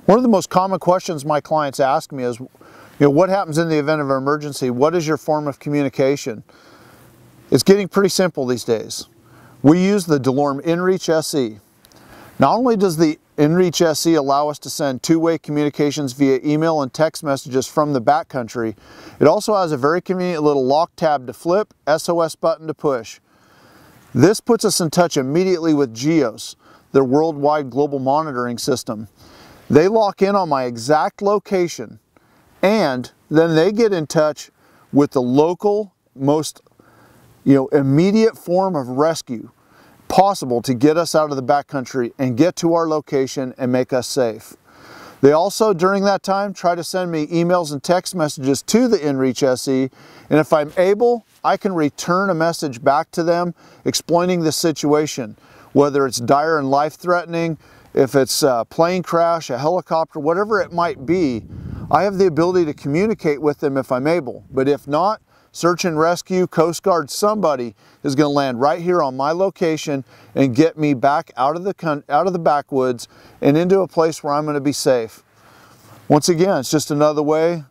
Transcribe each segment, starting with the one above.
One of the most common questions my clients ask me is, what happens in the event of an emergency? What is your form of communication? It's getting pretty simple these days. We use the DeLorme inReach SE. Not only does the inReach SE allow us to send two-way communications via email and text messages from the backcountry, it also has a very convenient little lock tab to flip, SOS button to push. This puts us in touch immediately with GEOS, their worldwide global monitoring system. They lock in on my exact location, and then they get in touch with the local, most immediate form of rescue possible to get us out of the backcountry and get to our location and make us safe. They also, during that time, try to send me emails and text messages to the inReach SE, and if I'm able, I can return a message back to them explaining the situation, whether it's dire and life-threatening, if it's a plane crash, a helicopter, whatever it might be. I have the ability to communicate with them if I'm able, but if not, search and rescue, Coast Guard, somebody is going to land right here on my location and get me back out of the backwoods and into a place where I'm going to be safe. Once again, it's just another way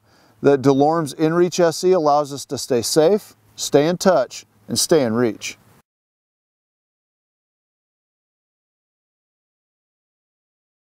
that DeLorme's inReach SE allows us to stay safe, stay in touch, and stay in reach.